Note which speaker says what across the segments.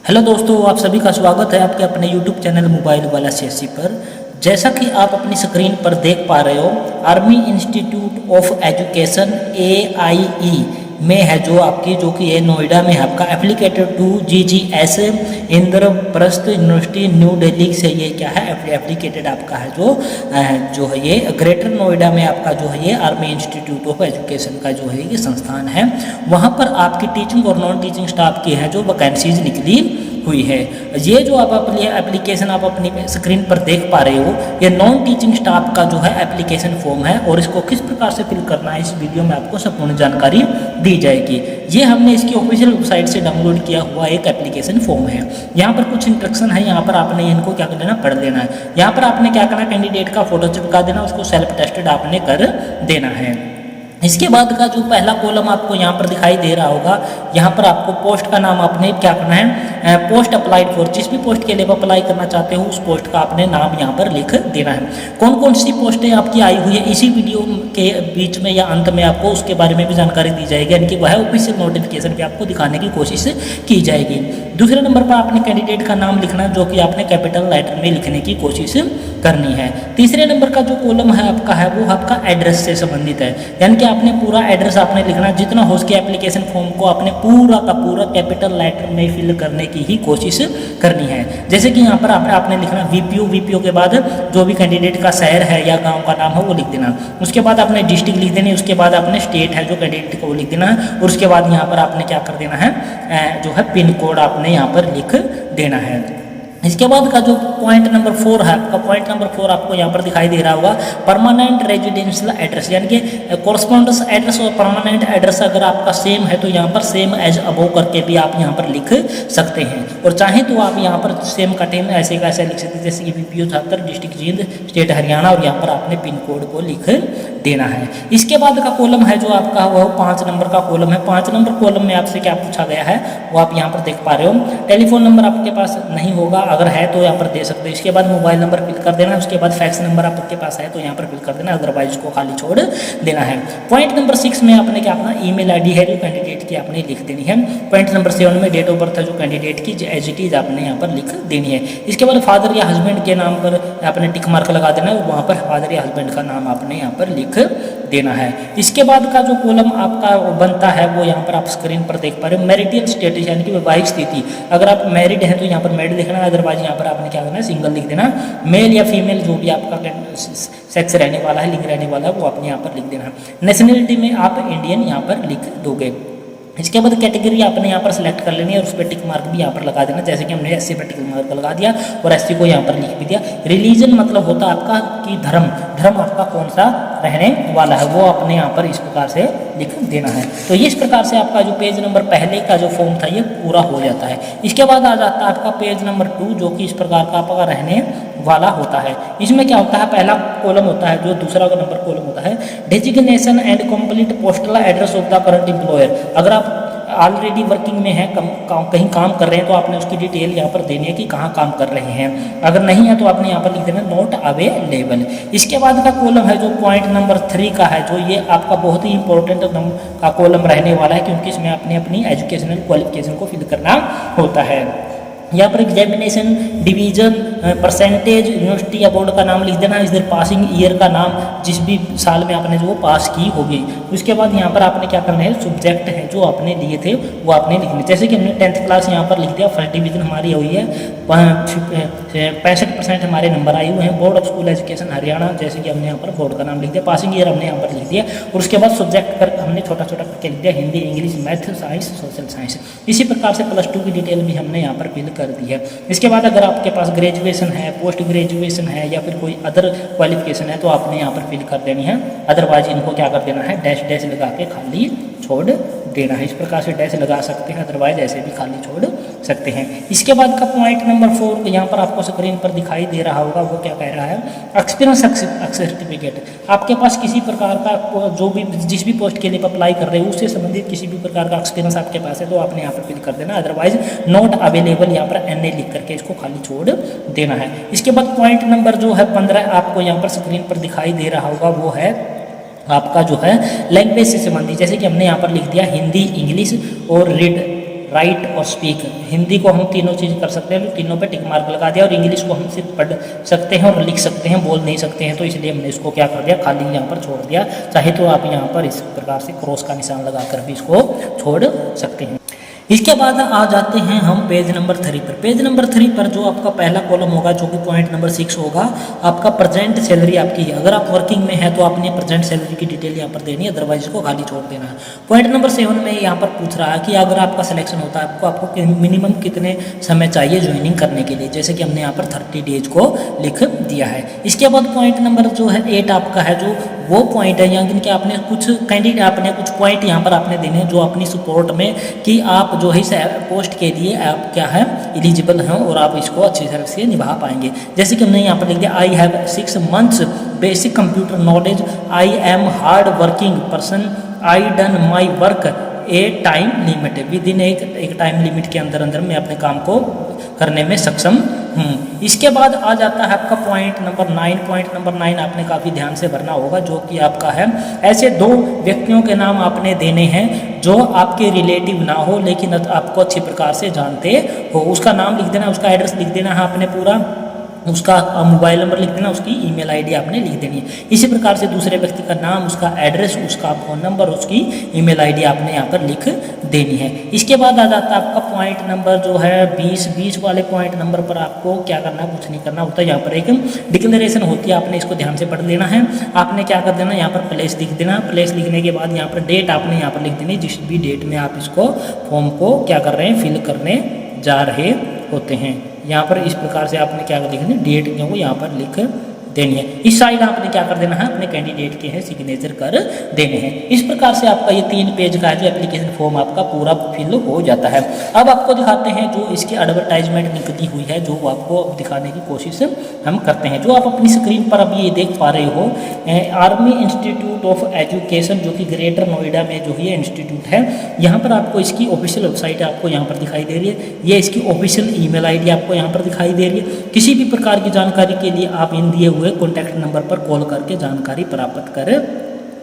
Speaker 1: Hello दोस्तों, आप सभी का स्वागत है आपके अपने YouTube चैनल मोबाइल वाला CSC पर। जैसा कि आप अपनी स्क्रीन पर देख पा रहे हो, army institute of education AIE में है जो कि ये नोएडा में है आपका affiliated to GGS Indraprastha University New Delhi से ये क्या है एप्लीकेटेड आपका है जो है ये ग्रेटर नोएडा में आपका जो है ये आर्मी इंस्टीट्यूट ऑफ एजुकेशन का जो है ये संस्थान है। वहाँ पर आपकी टीचिंग और नॉन टीचिंग स्टाफ की है जो वैकेंसीज निकली हुई है। ये जो आप एप्लीकेशन आप अपनी स्क्रीन पर देख पा रहे हो, ये नॉन टीचिंग स्टाफ का जो है एप्लीकेशन फॉर्म है और इसको किस प्रकार से फिल करना है इस वीडियो में आपको संपूर्ण जानकारी दी जाएगी। ये हमने इसकी ऑफिशियल वेबसाइट से डाउनलोड किया हुआ एक एप्लीकेशन फॉर्म है। यहाँ पर कुछ इंस्ट्रक्शन है, यहाँ पर आपने इनको क्या कर लेना, पढ़ लेना है। यहाँ पर आपने क्या करना है, कैंडिडेट का फोटो चिपका देना, उसको सेल्फ टेस्टेड आपने कर देना है। इसके बाद का जो पहला कॉलम आपको यहाँ पर दिखाई दे रहा होगा, यहाँ पर आपको पोस्ट का नाम आपने क्या करना है, पोस्ट अप्लाइड फॉर, जिस भी पोस्ट के लिए आप अप्लाई करना चाहते हो उस पोस्ट का आपने नाम यहाँ पर लिख देना है। कौन कौन सी पोस्टें आपकी आई हुई है इसी वीडियो के बीच में या अंत में आपको उसके बारे में भी जानकारी दी जाएगी, यानी कि वह ऑफिशियल नोटिफिकेशन भी आपको दिखाने की कोशिश की जाएगी। दूसरे नंबर पर आपने कैंडिडेट का नाम लिखना जो कि आपने कैपिटल लेटर में लिखने की कोशिश करनी है। तीसरे नंबर का जो कॉलम है आपका है वो आपका एड्रेस से संबंधित है, यानी कि आपने पूरा एड्रेस आपने लिखना, जितना हो सके एप्लीकेशन फॉर्म को आपने पूरा का पूरा कैपिटल लेटर में फिल करने की ही कोशिश करनी है। जैसे कि यहाँ पर आपने लिखना VPO के बाद जो भी कैंडिडेट का शहर है या गांव का नाम है वो लिख देना। उसके बाद आपने डिस्ट्रिक्ट लिख देनी, उसके बाद आपने स्टेट है जो कैंडिडेट को वो लिख देना है, और उसके बाद यहाँ पर आपने क्या कर देना है, जो है पिन कोड आपने यहाँ पर लिख देना है। इसके बाद का जो पॉइंट नंबर 4 है आपका, पॉइंट नंबर 4 आपको यहाँ पर दिखाई दे रहा होगा, परमानेंट रेजिडेंशियल एड्रेस, यानी कि कॉरस्पॉन्डेंस एड्रेस और परमानेंट एड्रेस अगर आपका सेम है तो यहाँ पर सेम एज अबव करके भी आप यहाँ पर लिख सकते हैं, और चाहे तो आप यहाँ पर सेम कटेन ऐसे का ऐसे लिख सकते हैं, जैसे कि VPO 76 district Jind state Haryana, और यहाँ पर आपने पिन कोड को लिख देना है। इसके बाद का कॉलम है जो आपका वह 5 नंबर का कॉलम है। 5 नंबर कॉलम में आपसे क्या पूछा गया है वो आप यहाँ पर देख पा रहे हो। टेलीफोन नंबर आपके पास नहीं होगा, अगर है तो यहाँ पर दे सकते हो। इसके बाद मोबाइल नंबर फिल कर देना, उसके बाद फैक्स नंबर आपके पास है तो यहाँ पर फिल कर देना, अदरवाइज उसको खाली छोड़ देना है। पॉइंट नंबर 6 में आपने क्या अपना ईमेल आईडी है जो कैंडिडेट की आपने लिख देनी है। पॉइंट नंबर 7 में डेट ऑफ बर्थ है जो कैंडिडेट की एज इट इज आपने यहाँ पर लिख देनी है। इसके बाद फादर या हस्बैंड के नाम पर आपने टिक मार्क लगा देना है, वहाँ पर फादर या हस्बैंड का नाम आपने यहाँ पर लिख देना है। इसके बाद का जो कॉलम आपका बनता है वो यहाँ पर आप स्क्रीन पर देख पा रहे हो, मैरिटल स्टेटस, यानी कि वैवाहिक स्थिति। अगर आप मैरिड हैं तो यहाँ पर मैरिड लिखना है, अदरवाइज यहाँ पर आपने क्या करना है, सिंगल लिख देना। मेल या फीमेल जो भी आपका सेक्स रहने वाला है, लिंग रहने वाला है, वो आपने यहाँ पर लिख देना। नेशनलिटी में आप इंडियन यहाँ पर लिख दोगे। इसके बाद कैटेगरी आपने यहाँ पर सिलेक्ट कर लेनी है और उस पर टिक मार्क भी यहाँ पर लगा देना, जैसे कि हमने SC पर टिक मार्क लगा दिया और SC को यहाँ पर लिख भी दिया। रिलीजन मतलब होता है आपका कि धर्म आपका कौन सा रहने वाला है, वो आपने यहाँ पर इस प्रकार से लिख देना है। तो इस प्रकार से आपका जो पेज नंबर पहले का जो फॉर्म था ये पूरा हो जाता है। इसके बाद आ जाता है आपका पेज नंबर 2 जो कि इस प्रकार का आपका रहने वाला होता है। इसमें क्या होता है, पहला कॉलम होता है जो दूसरा का नंबर कॉलम होता है, designation and complete postal address of the current employer. अगर आप ऑलरेडी वर्किंग में हैं, कहीं काम कर रहे हैं, तो आपने उसकी डिटेल यहाँ पर देनी है कि कहाँ काम कर रहे हैं। अगर नहीं है तो आपने यहाँ पर लिख देना नॉट अवेलेबल। इसके बाद का कॉलम है जो पॉइंट नंबर 3 का है, जो ये आपका बहुत ही इंपॉर्टेंट का कॉलम रहने वाला है, क्योंकि इसमें आपने अपनी एजुकेशनल क्वालिफिकेशन को फिल करना होता है। यहाँ पर एग्जामिनेशन डिवीजन परसेंटेज यूनिवर्सिटी या बोर्ड का नाम लिख देना, इधर पासिंग ईयर का नाम, जिस भी साल में आपने जो पास की होगी। उसके बाद यहाँ पर आपने क्या करना है, सब्जेक्ट है जो आपने लिए थे वो आपने लिखने, जैसे कि हमने 10th क्लास यहाँ पर लिख दिया, फर्स्ट डिवीजन हमारी हुई है, 65% हमारे नंबर आए हुए हैं। Board of school education Haryana, जैसे कि हमने यहाँ पर बोर्ड का नाम लिख दिया, पासिंग ईयर हमने यहाँ पर लिख दिया, और उसके बाद सब्जेक्ट कर हमने छोटा छोटा करके लिख दिया, Hindi, English, math, science, social science. इसी प्रकार से +2 की डिटेल भी हमने यहाँ पर फिल कर दी है। इसके बाद अगर आपके पास ग्रेजुएशन है, पोस्ट ग्रेजुएशन है या फिर कोई अदर क्वालिफिकेशन है तो आपने यहाँ पर फिल कर देनी है, अदरवाइज इनको क्या कर देना है, डैश लगा के खाली छोड़ देना है। इस प्रकार से डैश लगा सकते हैं, अदरवाइज ऐसे भी खाली छोड़ सकते हैं। इसके बाद का पॉइंट नंबर 4 यहाँ पर आपको स्क्रीन पर दिखाई दे रहा होगा, वो क्या कह रहा है, एक्सपीरियंस सर्टिफिकेट। आपके पास किसी प्रकार का जो भी जिस भी पोस्ट के लिए अप्लाई कर रहे हो उससे संबंधित किसी भी प्रकार का एक्सपीरियंस आपके पास है तो आपने यहाँ पर फिल कर देना, अदरवाइज नॉट अवेलेबल यहाँ पर NA लिख करके इसको खाली छोड़ देना है। इसके बाद पॉइंट नंबर जो है 15 आपको यहाँ पर स्क्रीन पर दिखाई दे रहा होगा, वो है आपका जो है लैंग्वेज से संबंधित, जैसे कि हमने यहाँ पर लिख दिया हिंदी, इंग्लिश और रीड राइट और स्पीक। हिंदी को हम तीनों चीज़ कर सकते हैं, तो तीनों पे टिक मार्क लगा दिया, और इंग्लिश को हम सिर्फ पढ़ सकते हैं और लिख सकते हैं, बोल नहीं सकते हैं, तो इसलिए हमने इसको क्या कर दिया, खाली यहाँ पर छोड़ दिया। चाहे तो आप यहाँ पर इस प्रकार से क्रॉस का निशान लगाकर भी इसको छोड़ सकते हैं। इसके बाद आ जाते हैं हम पेज नंबर 3 पर। पेज नंबर 3 पर जो आपका पहला कॉलम होगा, जो कि पॉइंट नंबर 6 होगा, आपका प्रेजेंट सैलरी आपकी है। अगर आप वर्किंग में है तो आपने प्रेजेंट सैलरी की डिटेल यहाँ पर देनी है, अदरवाइज इसको खाली छोड़ देना है। पॉइंट नंबर 7 में यहाँ पर पूछ रहा है कि अगर आपका सिलेक्शन होता है, आपको मिनिमम कितने समय चाहिए ज्वाइनिंग करने के लिए, जैसे कि हमने यहाँ पर 30 डेज को लिख दिया है। इसके बाद पॉइंट नंबर जो है 8 आपका है, जो वो पॉइंट है यानी कि आपने कुछ कैंडिडेट आपने कुछ पॉइंट यहाँ पर आपने देने हैं जो अपनी सपोर्ट में कि आप जो है इस पोस्ट के लिए आप क्या है एलिजिबल हैं और आप इसको अच्छी तरह से निभा पाएंगे। जैसे कि हमने यहाँ पर लिख दिया, I have 6 months basic computer knowledge, I am hard working person, I done my work A time limit. With in एक टाइम लिमिट के अंदर मैं अपने काम को करने में सक्षम हूँ। इसके बाद आ जाता है आपका पॉइंट नंबर 9। पॉइंट नंबर 9 आपने काफ़ी ध्यान से भरना होगा, जो कि आपका है ऐसे 2 व्यक्तियों के नाम आपने देने हैं जो आपके रिलेटिव ना हो लेकिन आपको अच्छी प्रकार से जानते हो। उसका नाम लिख देना, उसका एड्रेस लिख देना है आपने पूरा, उसका मोबाइल नंबर लिख देना, उसकी ईमेल आईडी आपने लिख देनी है। इसी प्रकार से दूसरे व्यक्ति का नाम, उसका एड्रेस, उसका फ़ोन नंबर, उसकी ईमेल आईडी आपने यहाँ पर लिख देनी है। इसके बाद आ जाता है आपका पॉइंट नंबर जो है 20 वाले पॉइंट नंबर पर आपको क्या करना है, कुछ नहीं करना होता। यहाँ पर एक डिक्लेरेशन होती है, आपने इसको ध्यान से पढ़ लेना है। आपने क्या कर देना, यहाँ पर प्लेस लिख देना। प्लेस लिखने के बाद यहाँ पर डेट आपने यहाँ पर लिख देनी, जिस भी डेट में आप इसको फॉर्म को क्या कर रहे हैं, फिल करने जा रहे होते हैं। यहाँ पर इस प्रकार से आपने क्या लिखना, डेट जो यहाँ पर लिख देनी है। इस साइड आपने क्या कर देना है, अपने कैंडिडेट के हैं सिग्नेचर कर देने हैं। इस प्रकार से आपका ये 3 पेज का है जो एप्लीकेशन फॉर्म आपका पूरा फिल हो जाता है। अब आपको दिखाते हैं जो इसकी एडवर्टाइजमेंट निकली हुई है, जो आपको दिखाने की कोशिश हम करते हैं। जो आप अपनी स्क्रीन पर अभी ये देख पा रहे हो, आर्मी इंस्टीट्यूट ऑफ एजुकेशन, जो कि ग्रेटर नोएडा में जो ये इंस्टीट्यूट है, यहाँ पर आपको इसकी ऑफिशियल वेबसाइट आपको यहाँ पर दिखाई दे रही है। ये इसकी ऑफिशियल ईमेल आईडी आपको यहाँ पर दिखाई दे रही है। किसी भी प्रकार की जानकारी के लिए आप इन दिए हुए कॉन्टैक्ट नंबर पर कॉल करके जानकारी प्राप्त कर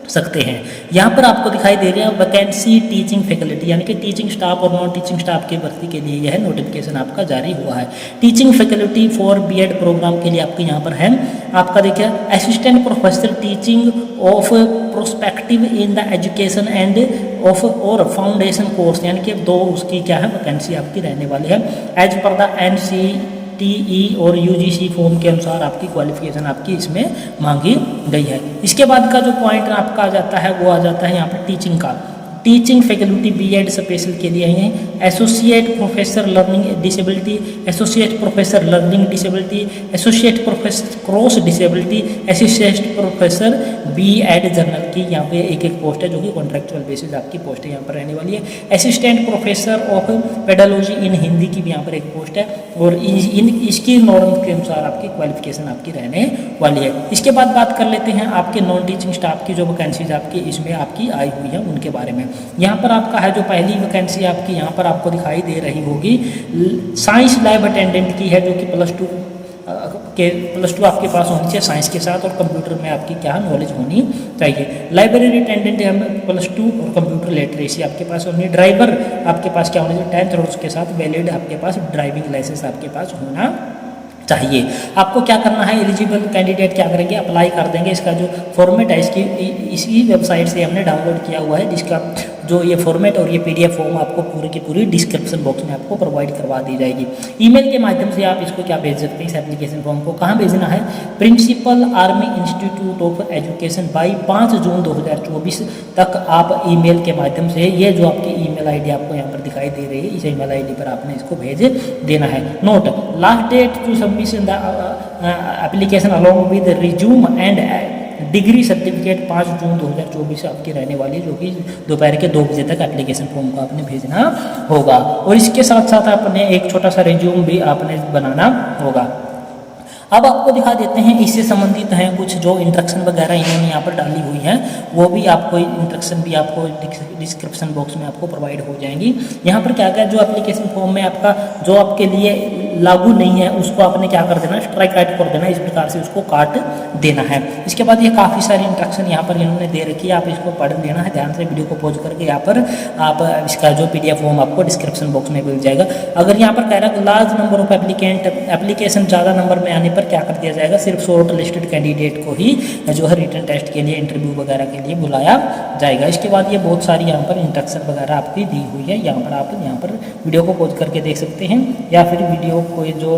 Speaker 1: सकते हैं। यहाँ पर आपको दिखाई दे रहा है वैकेंसी टीचिंग फैकल्टी, यानी कि टीचिंग स्टाफ और नॉन टीचिंग स्टाफ की भर्ती के लिए यह नोटिफिकेशन आपका जारी हुआ है। Teaching faculty for BEd programme के लिए आपके यहाँ पर है, आपका देखिए assistant professor teaching of prospective in the education and of और फाउंडेशन कोर्स, यानी कि 2 उसकी क्या है वैकेंसी आपकी रहने वाली है। एज पर द NCTE और UGC फॉर्म के अनुसार आपकी क्वालिफिकेशन आपकी इसमें मांगी गई है। इसके बाद का जो पॉइंट आपका आ जाता है वो आ जाता है यहाँ पर टीचिंग का। टीचिंग फैकल्टी बीएड स्पेशल के लिए है, associate professor learning disability, associate professor learning disability, associate professor cross disability, associate professor BEd general की यहाँ पे एक पोस्ट है जो कि कॉन्ट्रैक्चुअल बेसिस आपकी पोस्ट है यहाँ पर रहने वाली है। असिस्टेंट प्रोफेसर ऑफ पेडालॉजी इन हिंदी की भी यहाँ पर एक पोस्ट है और इसकी नॉर्म के अनुसार आपकी क्वालिफिकेशन आपकी रहने वाली है। इसके बाद बात कर लेते हैं आपके नॉन टीचिंग स्टाफ की जो वैकेंसीज आपकी इसमें आपकी आई हुई है उनके बारे में। यहाँ पर आपका है जो पहली वैकेंसी आपकी यहाँ पर आपको दिखाई दे रही होगी, साइंस लैब अटेंडेंट की है, जो कि प्लस टू आपके पास होनी चाहिए साइंस के साथ, और कंप्यूटर में आपकी क्या नॉलेज होनी चाहिए। लाइब्रेरी अटेंडेंट है +2 और कंप्यूटर लिटरेसी आपके पास होनी है। ड्राइवर आपके पास क्या होना चाहिए, 10th और उसके साथ वैलिड आपके पास ड्राइविंग लाइसेंस आपके पास होना चाहिए। आपको क्या करना है, एलिजिबल कैंडिडेट क्या करेंगे, अप्लाई कर देंगे। इसका जो फॉर्मेट है इसी वेबसाइट से हमने डाउनलोड किया हुआ है, जिसका जो ये फॉर्मेट और ये PDF फॉर्म आपको पूरी की पूरी डिस्क्रिप्शन बॉक्स में आपको प्रोवाइड करवा दी जाएगी। ईमेल के माध्यम से आप इसको क्या भेज सकते हैं, इस एप्लीकेशन फॉर्म को कहाँ भेजना है, principal army institute of education by 5 जून 2024 तक आप ईमेल के माध्यम से, ये जो आपकी ईमेल आईडी आपको यहाँ पर दिखाई दे रही है, इस ईमेल आईडी पर आपने इसको भेज देना है। Note, last date to submission the application along with resume and degree certificate 5 जून 2024 आपकी रहने वाली है, जो कि दोपहर के 2 बजे तक एप्लीकेशन फॉर्म को आपने भेजना होगा। और इसके साथ साथ आपने एक छोटा सा रिज्यूम भी आपने बनाना होगा। अब आपको दिखा देते हैं इससे संबंधित हैं कुछ जो इंस्ट्रक्शन वगैरह इन्होंने यहाँ पर डाली हुई हैं, वो भी आपको इंस्ट्रक्शन भी आपको डिस्क्रिप्शन बॉक्स में आपको प्रोवाइड हो जाएंगी। यहाँ पर क्या क्या जो एप्लीकेशन फॉर्म में आपका जो आपके लिए लागू नहीं है उसको आपने क्या कर देना, स्ट्राइक आउट कर देना, इस प्रकार से उसको काट देना है। इसके बाद ये काफ़ी सारी इंस्ट्रक्शन यहाँ पर इन्होंने दे रखी है, आप इसको पढ़ लेना है ध्यान से, वीडियो को पॉज करके। यहाँ पर आप इसका जो PDF फॉर्म आपको डिस्क्रिप्शन बॉक्स में मिल जाएगा। अगर यहाँ पर कह रहा है लार्ज नंबर ऑफ एप्लीकेशन ज़्यादा नंबर में आने पर क्या कर दिया जाएगा, सिर्फ शॉर्ट लिस्टेड कैंडिडेट को ही जो है रिटन टेस्ट के लिए, इंटरव्यू वगैरह के लिए बुलाया जाएगा। इसके बाद ये बहुत सारी यहाँ पर इंस्ट्रक्शन वगैरह आपकी दी हुई है, यहाँ पर आप यहाँ पर वीडियो को पॉज करके देख सकते हैं, या फिर वीडियो को जो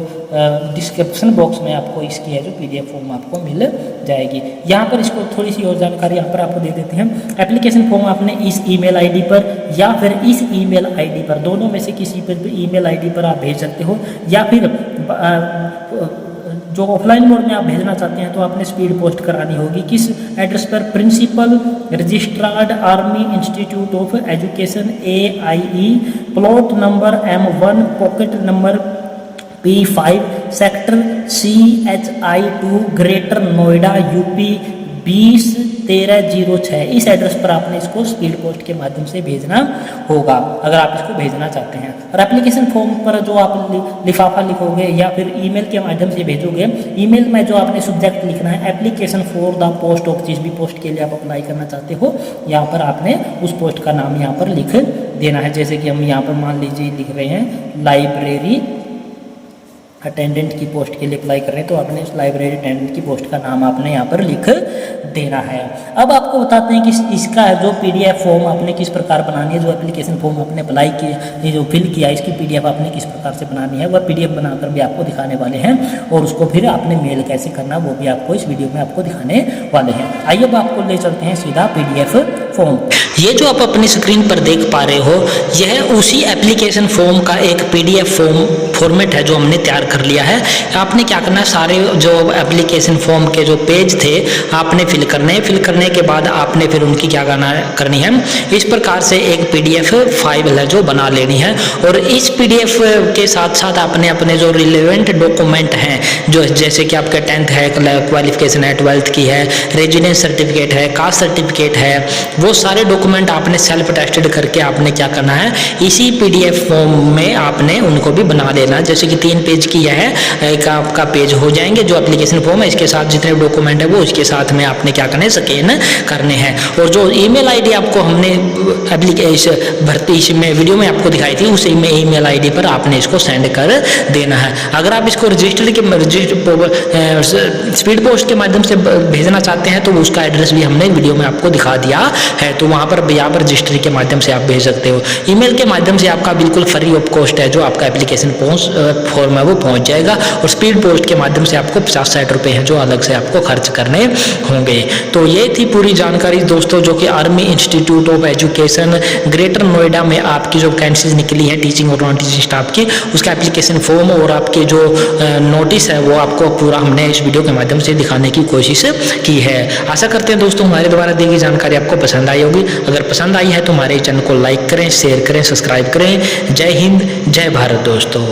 Speaker 1: डिस्क्रिप्शन बॉक्स में आपको इसकी है जो PDF फॉर्म आपको मिल जाएगी। यहाँ पर इसको थोड़ी सी और जानकारी यहाँ पर आपको दे देते हैं। एप्लीकेशन फॉर्म आपने इस ईमेल आईडी पर या फिर इस ईमेल आईडी पर, दोनों में से किसी पर भी ईमेल आईडी पर आप भेज सकते हो, या फिर जो ऑफलाइन मोड में आप भेजना चाहते हैं तो आपने स्पीड पोस्ट करानी होगी। किस एड्रेस पर, principal registrar army institute of education AIE, plot number M1, pocket number P5, sector CHI2, greater Noida UP 201306। इस एड्रेस पर आपने इसको स्पीड पोस्ट के माध्यम से भेजना होगा अगर आप इसको भेजना चाहते हैं। और एप्लीकेशन फॉर्म पर जो आप लिफाफा लिखोगे या फिर ईमेल के माध्यम से भेजोगे, ईमेल में जो आपने सब्जेक्ट लिखना है application for the post of, जिस भी पोस्ट के लिए आप अप्लाई करना चाहते हो, यहाँ पर आपने उस पोस्ट का नाम यहाँ पर लिख देना है। जैसे कि हम यहाँ पर मान लीजिए लिख रहे हैं लाइब्रेरी अटेंडेंट की पोस्ट के लिए अप्लाई कर रहे हैं, तो आपने उस लाइब्रेरी अटेंडेंट की पोस्ट का नाम आपने यहाँ पर लिख देना है। अब आपको बताते हैं कि इसका जो PDF फॉर्म आपने किस प्रकार बनानी है, जो एप्लीकेशन फॉर्म आपने अप्लाई किया, जो फिल किया, इसकी PDF आपने किस प्रकार से बनानी है, वह PDF बनाकर भी आपको दिखाने वाले हैं, और उसको फिर आपने मेल कैसे करना वो भी आपको इस वीडियो में आपको दिखाने वाले हैं। आइए अब आपको ले चलते हैं सीधा PDF फॉर्म। ये जो आप अपनी स्क्रीन पर देख पा रहे हो, यह उसी एप्लीकेशन फॉर्म का एक PDF फॉर्मेट है जो हमने तैयार कर लिया है। आपने क्या करना है, सारे जो एप्लीकेशन फॉर्म के जो पेज थे आपने फिल करने हैं। फिल करने के बाद आपने फिर उनकी क्या करनी है, इस प्रकार से एक PDF फाइल है जो बना लेनी है। और इस PDF के साथ साथ आपने अपने जो रिलेवेंट डॉक्यूमेंट हैं, जो जैसे कि आपका 10th है, क्वालिफिकेशन है, 12th की है, रेजिडेंस सर्टिफिकेट है, कास्ट सर्टिफिकेट है, वो सारे डॉक्यूमेंट आपने सेल्फ टेस्टेड करके आपने क्या करना है, इसी PDF फॉर्म में आपने उनको भी बना लेना। जैसे कि 3 पेज की है, एक आपका पेज हो जाएंगे जो एप्लीकेशन फॉर्म है, इसके साथ जितने डॉक्यूमेंट है वो उसके साथ में आपने क्या करना है, स्कैन करने हैं। और जो ईमेल आईडी आपको हमने एप्लीकेशन भर्ती इसमें वीडियो में आपको दिखाई थी, उस ईमेल आईडी पर आपने इसको सेंड कर देना है। अगर आप इसको स्पीड पोस्ट के माध्यम से भेजना चाहते हैं तो उसका एड्रेस भी हमने वीडियो में आपको दिखा दिया है, तो वहाँ पर रजिस्ट्री के माध्यम से आप भेज सकते हो। ईमेल के माध्यम से आपका बिल्कुल फ्री ऑफ कॉस्ट है जो आपका एप्लीकेशन फॉर्म है वो पहुँच जाएगा। और स्पीड पोस्ट के माध्यम से आपको 50-60 रुपये हैं जो अलग से आपको खर्च करने होंगे। तो ये थी पूरी जानकारी दोस्तों, जो कि army institute of education greater Noida में आपकी जो वैकेंसीज निकली है टीचिंग और नॉन टीचिंग स्टाफ की, उसका एप्लीकेशन फॉर्म और आपके जो नोटिस है वो आपको पूरा हमने इस वीडियो के माध्यम से दिखाने की कोशिश की है। आशा करते हैं दोस्तों हमारे द्वारा दी गई जानकारी आपको पसंद आई होगी। अगर पसंद आई है तो हमारे चैनल को लाइक करें, शेयर करें, सब्सक्राइब करें। जय हिंद, जय भारत दोस्तों।